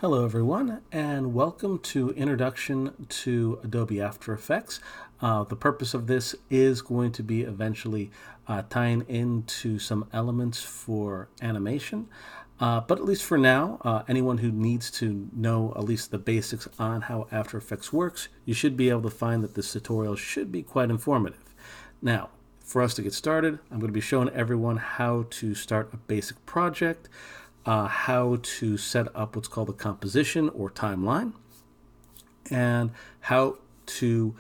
Hello everyone, and welcome to Introduction to Adobe After Effects. The purpose of this is going to be eventually tying into some elements for animation. But at least for now, anyone who needs to know at least the basics on how After Effects works, you should be able to find that this tutorial should be quite informative. Now, for us to get started, I'm going to be showing everyone how to start a basic project, how to set up what's called a composition or timeline, and how to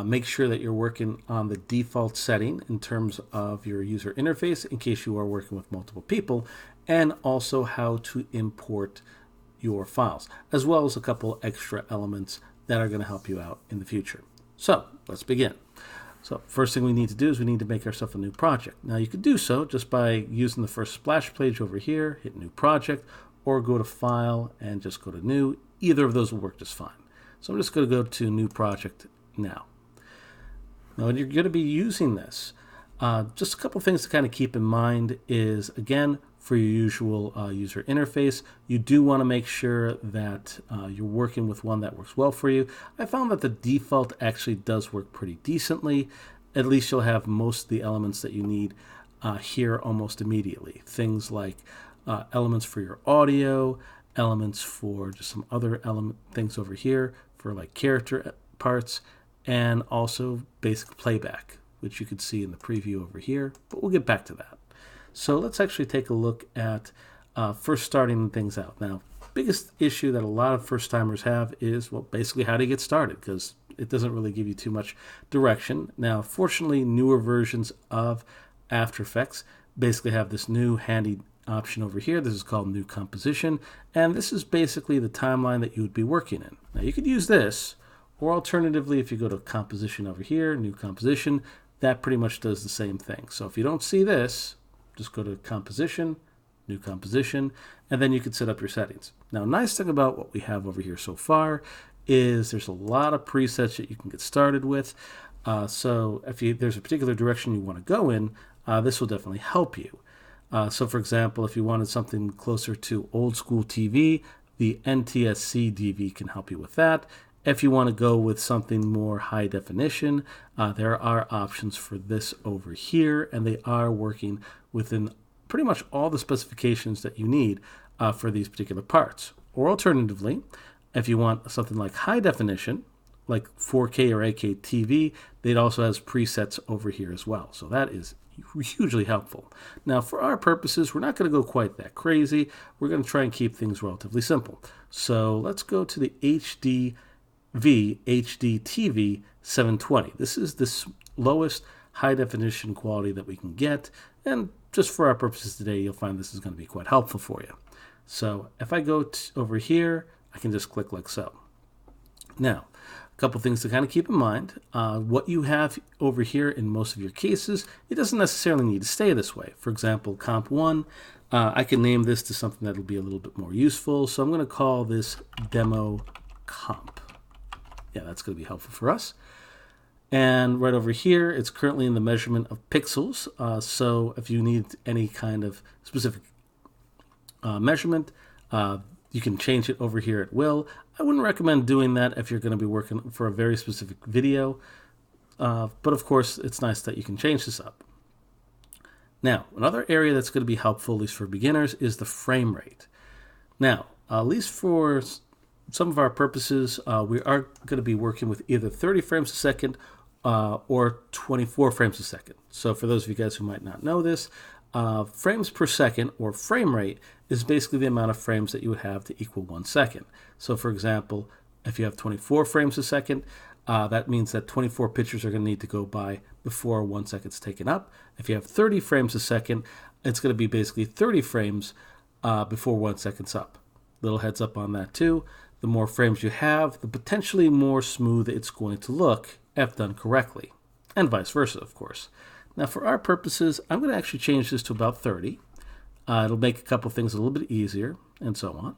make sure that you're working on the default setting in terms of your user interface in case you are working with multiple people, and also how to import your files, as well as a couple extra elements that are going to help you out in the future. So let's begin. So first thing we need to do is we need to make ourselves a new project. Now you could do so just by using the first splash page over here, hit New Project, or go to File and just go to New. Either of those will work just fine. So I'm just going to go to New Project now. Now when you're going to be using this, just a couple things to kind of keep in mind is, again, for your usual user interface, you do want to make sure that you're working with one that works well for you. I found that the default actually does work pretty decently. At least you'll have most of the elements that you need here almost immediately. Things like elements for your audio, elements for just some other things over here for like character parts, and also basic playback, which you can see in the preview over here, but we'll get back to that. So let's actually take a look at first starting things out. Now, biggest issue that a lot of first-timers have is, well, basically how to get started, because it doesn't really give you too much direction. Now, fortunately, newer versions of After Effects basically have this new handy option over here. This is called New Composition, and this is basically the timeline that you would be working in. Now, you could use this, or alternatively, if you go to Composition over here, New Composition, that pretty much does the same thing. So if you don't see this, just go to Composition, New Composition, and then you can set up your settings. Now, nice thing about what we have over here so far is there's a lot of presets that you can get started with. So if there's a particular direction you want to go in, this will definitely help you. So for example, if you wanted something closer to old school TV, the NTSC DV can help you with that. If you want to go with something more high definition, there are options for this over here, and they are working within pretty much all the specifications that you need for these particular parts. Or alternatively, if you want something like high definition, like 4K or 8K TV, it also has presets over here as well. So that is hugely helpful. Now, for our purposes, we're not going to go quite that crazy. We're going to try and keep things relatively simple. So let's go to the HDTV 720. This is the lowest high definition quality that we can get, and just for our purposes today, you'll find this is going to be quite helpful for you. So if I go over here, I can just click like so. Now, a couple things to kind of keep in mind. What you have over here in most of your cases, it doesn't necessarily need to stay this way. For example, Comp 1, I can name this to something that'll be a little bit more useful. So I'm going to call this Demo Comp. Yeah, that's going to be helpful for us. And right over here, it's currently in the measurement of pixels. So if you need any kind of specific measurement, you can change it over here at will. I wouldn't recommend doing that if you're going to be working for a very specific video. But of course, it's nice that you can change this up. Now, another area that's going to be helpful, at least for beginners, is the frame rate. Now, at least for some of our purposes, we are going to be working with either 30 frames a second or 24 frames a second. So for those of you guys who might not know this, frames per second, or frame rate, is basically the amount of frames that you would have to equal 1 second. So for example, if you have 24 frames a second, that means that 24 pictures are going to need to go by before 1 second's taken up. If you have 30 frames a second, it's going to be basically 30 frames before 1 second's up. Little heads up on that too. The more frames you have, the potentially more smooth it's going to look if done correctly, and vice versa, of course. Now, for our purposes, I'm going to actually change this to about 30. It'll make a couple things a little bit easier, and so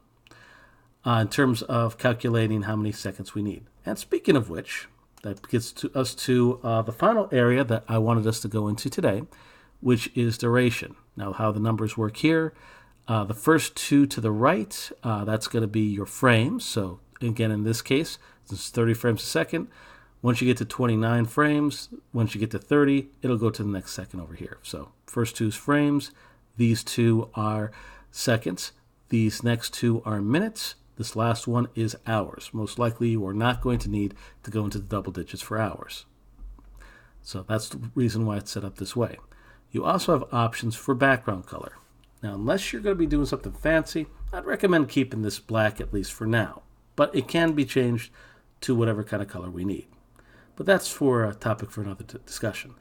on, in terms of calculating how many seconds we need. And speaking of which, that gets us to the final area that I wanted us to go into today, which is duration. Now, how the numbers work here, The first two to the right, that's going to be your frames. So again, in this case, this is 30 frames a second. Once you get to 29 frames, once you get to 30, it'll go to the next second over here. So first two is frames. These two are seconds. These next two are minutes. This last one is hours. Most likely you are not going to need to go into the double digits for hours. So that's the reason why it's set up this way. You also have options for background color. Now, unless you're going to be doing something fancy, I'd recommend keeping this black at least for now. But it can be changed to whatever kind of color we need. But that's for a topic for another discussion.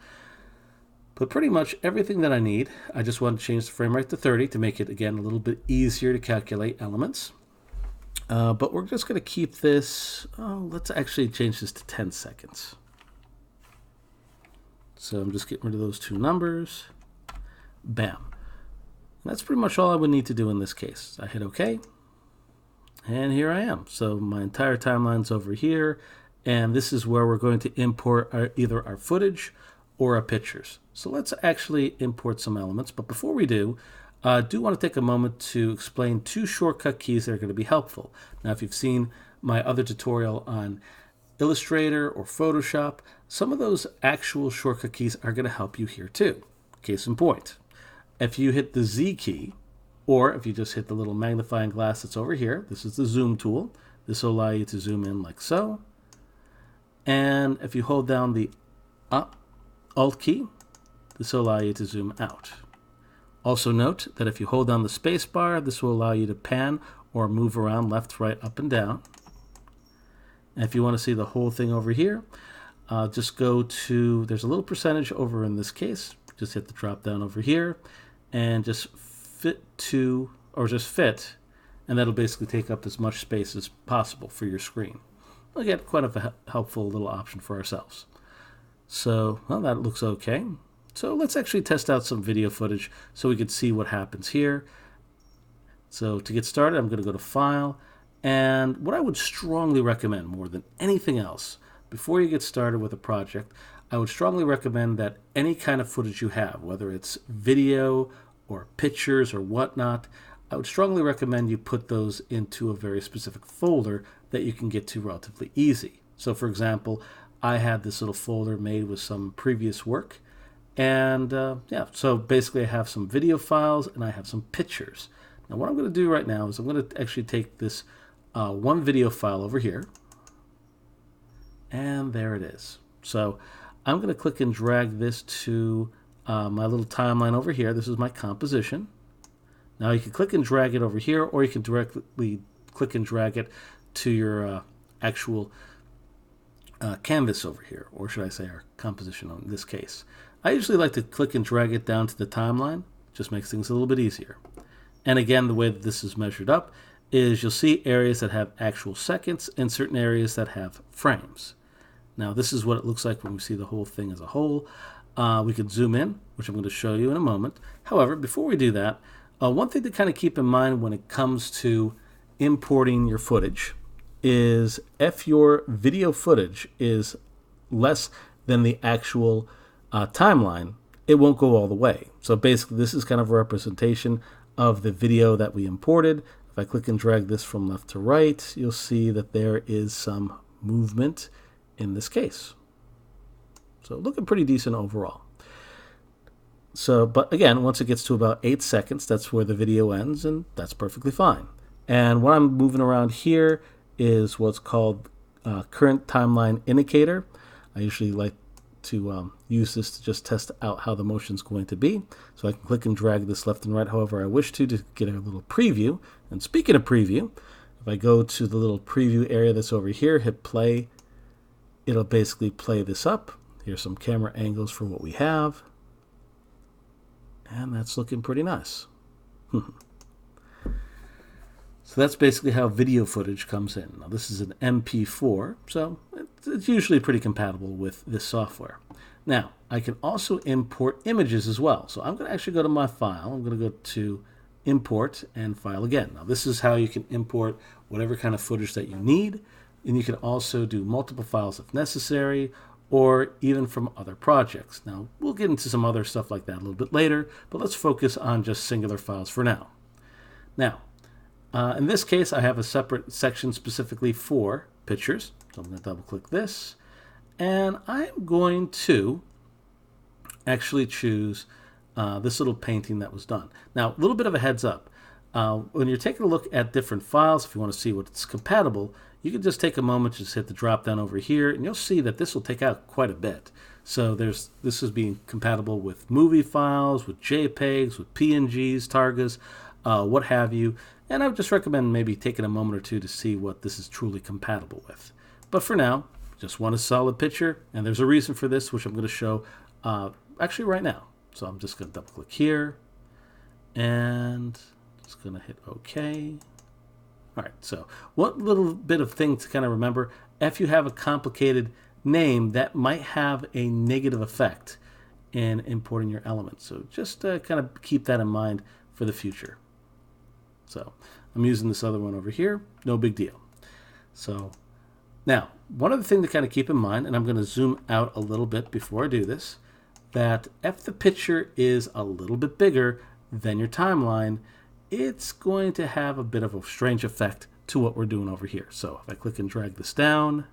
But pretty much everything that I need, I just want to change the frame rate to 30 to make it, again, a little bit easier to calculate elements. But we're just going to keep this, let's actually change this to 10 seconds. So I'm just getting rid of those two numbers. Bam. And that's pretty much all I would need to do in this case. I hit OK. And here I am. So my entire timeline's over here. And this is where we're going to import either our footage or our pictures. So let's actually import some elements. But before we do, I do want to take a moment to explain two shortcut keys that are going to be helpful. Now, if you've seen my other tutorial on Illustrator or Photoshop, some of those actual shortcut keys are going to help you here too. Case in point, if you hit the Z key, or if you just hit the little magnifying glass that's over here, this is the zoom tool. This will allow you to zoom in like so. And if you hold down the Alt key, this will allow you to zoom out. Also note that if you hold down the space bar, this will allow you to pan or move around left, right, up, and down. And if you want to see the whole thing over here, just go to, there's a little percentage over in this case. Just hit the drop down over here and just fit to, or just fit, and that'll basically take up as much space as possible for your screen. We'll get quite a helpful little option for ourselves. So, well, that looks okay. So let's actually test out some video footage so we can see what happens here. So to get started, I'm going to go to File. And what I would strongly recommend more than anything else, before you get started with a project, I would strongly recommend that any kind of footage you have, whether it's video or pictures or whatnot, I would strongly recommend you put those into a very specific folder that you can get to relatively easy. So for example, I had this little folder made with some previous work. And yeah, so basically I have some video files and I have some pictures. Now what I'm going to do right now is I'm going to actually take this one video file over here. And there it is. So I'm going to click and drag this to my little timeline over here. This is my composition. Now you can click and drag it over here, or you can directly click and drag it to your actual canvas over here, or should I say our composition in this case. I usually like to click and drag it down to the timeline. Just makes things a little bit easier. And again, the way that this is measured up is you'll see areas that have actual seconds and certain areas that have frames. Now this is what it looks like when we see the whole thing as a whole. We can zoom in, which I'm going to show you in a moment. However, before we do that, one thing to kind of keep in mind when it comes to importing your footage is if your video footage is less than the actual timeline, it won't go all the way. So basically this is kind of a representation of the video that we imported. If I click and drag this from left to right, you'll see that there is some movement in this case. So looking pretty decent overall. So, but again, once it gets to about 8 seconds, that's where the video ends, and that's perfectly fine. And what I'm moving around here is what's called current timeline indicator. I usually like to use this to just test out how the motion is going to be. So I can click and drag this left and right however I wish to get a little preview. And speaking of preview, if I go to the little preview area that's over here, hit play, it'll basically play this up. Here's some camera angles for what we have. And that's looking pretty nice. So that's basically how video footage comes in. Now this is an MP4, so it's usually pretty compatible with this software. Now, I can also import images as well. So I'm going to actually go to my file. I'm going to go to Import and File again. Now this is how you can import whatever kind of footage that you need. And you can also do multiple files if necessary, or even from other projects. Now, we'll get into some other stuff like that a little bit later, but let's focus on just singular files for now. Now, in this case, I have a separate section specifically for pictures. So I'm going to double click this, and I'm going to actually choose this little painting that was done. Now, a little bit of a heads up. When you're taking a look at different files, if you want to see what's compatible, you can just take a moment, just hit the drop down over here, and you'll see that this will take out quite a bit. So this is being compatible with movie files, with JPEGs, with PNGs, Targas, what have you. And I would just recommend maybe taking a moment or two to see what this is truly compatible with. But for now, just want a solid picture, and there's a reason for this, which I'm going to show actually right now. So I'm just going to double click here, and just going to hit OK. All right, so one little bit of thing to kind of remember, if you have a complicated name, that might have a negative effect in importing your elements. So just kind of keep that in mind for the future. So I'm using this other one over here, no big deal. So now, one other thing to kind of keep in mind, and I'm going to zoom out a little bit before I do this, that if the picture is a little bit bigger than your timeline, it's going to have a bit of a strange effect to what we're doing over here. So if I click and drag this down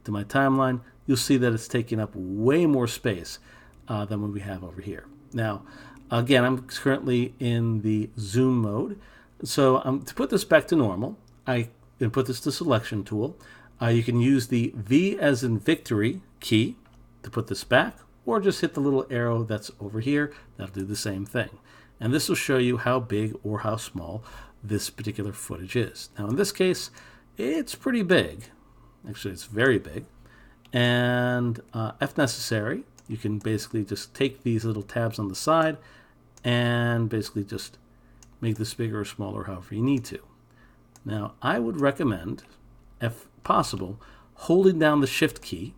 to my timeline, you'll see that it's taking up way more space than what we have over here. Now, again, I'm currently in the zoom mode. So to put this back to normal, I input this to selection tool. You can use the V as in victory key to put this back, or just hit the little arrow that's over here. That'll do the same thing. And this will show you how big or how small this particular footage is. Now in this case, it's pretty big. Actually, it's very big. And if necessary, you can basically just take these little tabs on the side and basically just make this bigger or smaller however you need to. Now, I would recommend, if possible, holding down the Shift key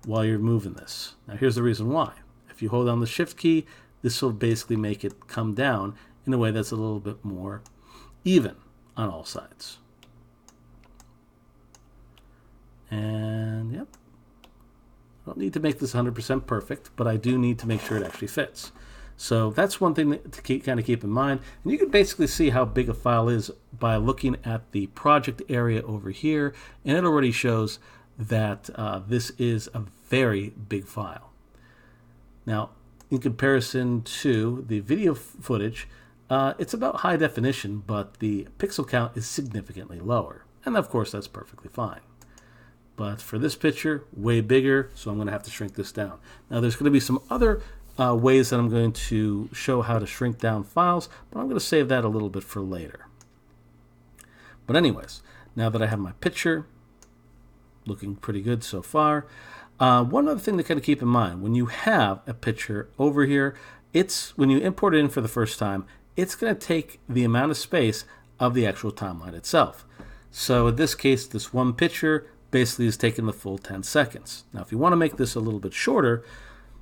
while you're moving this. Now, here's the reason why. If you hold down the Shift key, this will basically make it come down in a way that's a little bit more even on all sides. And, yep. I don't need to make this 100% perfect, but I do need to make sure it actually fits. So that's one thing to kind of keep in mind. And you can basically see how big a file is by looking at the project area over here. And it already shows that this is a very big file. Now, in comparison to the video footage, it's about high definition, but the pixel count is significantly lower. And of course, that's perfectly fine. But for this picture, way bigger, so I'm going to have to shrink this down. Now, there's going to be some other ways that I'm going to show how to shrink down files, but I'm going to save that a little bit for later. But anyways, now that I have my picture, looking pretty good so far, one other thing to kind of keep in mind, when you have a picture over here, when you import it in for the first time, it's going to take the amount of space of the actual timeline itself. So in this case, this one picture basically is taking the full 10 seconds. Now, if you want to make this a little bit shorter,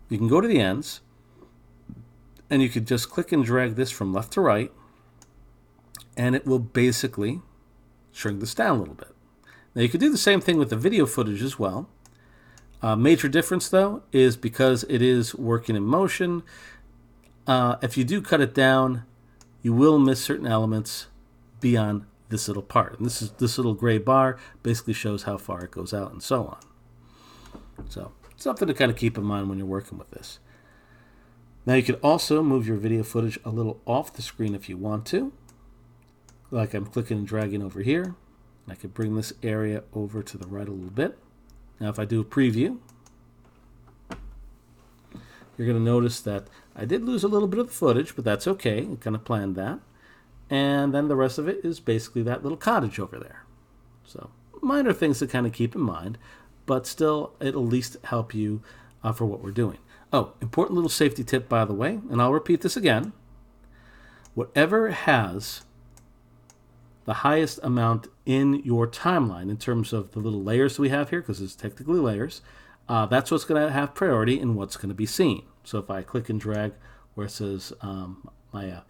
you can go to the ends, and you could just click and drag this from left to right, and it will basically shrink this down a little bit. Now, you could do the same thing with the video footage as well. Major difference, though, is because it is working in motion, if you do cut it down, you will miss certain elements beyond this little part. And this little gray bar basically shows how far it goes out and so on. So something to kind of keep in mind when you're working with this. Now you could also move your video footage a little off the screen if you want to. Like I'm clicking and dragging over here. And I could bring this area over to the right a little bit. Now if I do a preview, you're going to notice that I did lose a little bit of the footage, but that's okay. I kind of planned that. And then the rest of it is basically that little cottage over there. So minor things to kind of keep in mind, but still it'll at least help you for what we're doing. Oh, important little safety tip, by the way, and I'll repeat this again. Whatever has the highest amount in your timeline in terms of the little layers we have here, because it's technically layers, that's what's going to have priority in what's going to be seen. So if I click and drag where it says my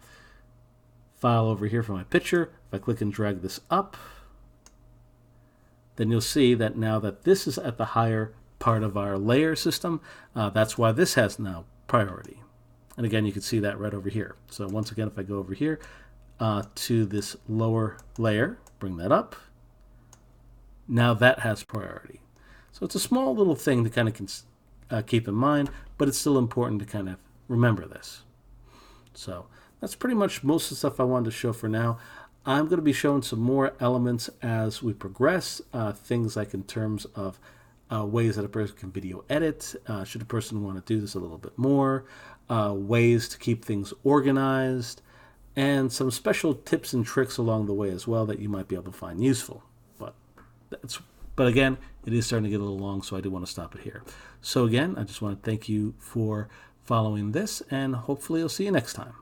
file over here for my picture, if I click and drag this up, then you'll see that now that this is at the higher part of our layer system, that's why this has now priority. And again, you can see that right over here. So once again, if I go over here, to this lower layer, bring that up. Now that has priority. So it's a small little thing to kind of keep in mind, but it's still important to kind of remember this. So that's pretty much most of the stuff I wanted to show for now. I'm going to be showing some more elements as we progress, things like in terms of ways that a person can video edit, should a person want to do this a little bit more, ways to keep things organized, and some special tips and tricks along the way as well that you might be able to find useful. But again, it is starting to get a little long, so I do want to stop it here. So again, I just want to thank you for following this, and hopefully I'll see you next time.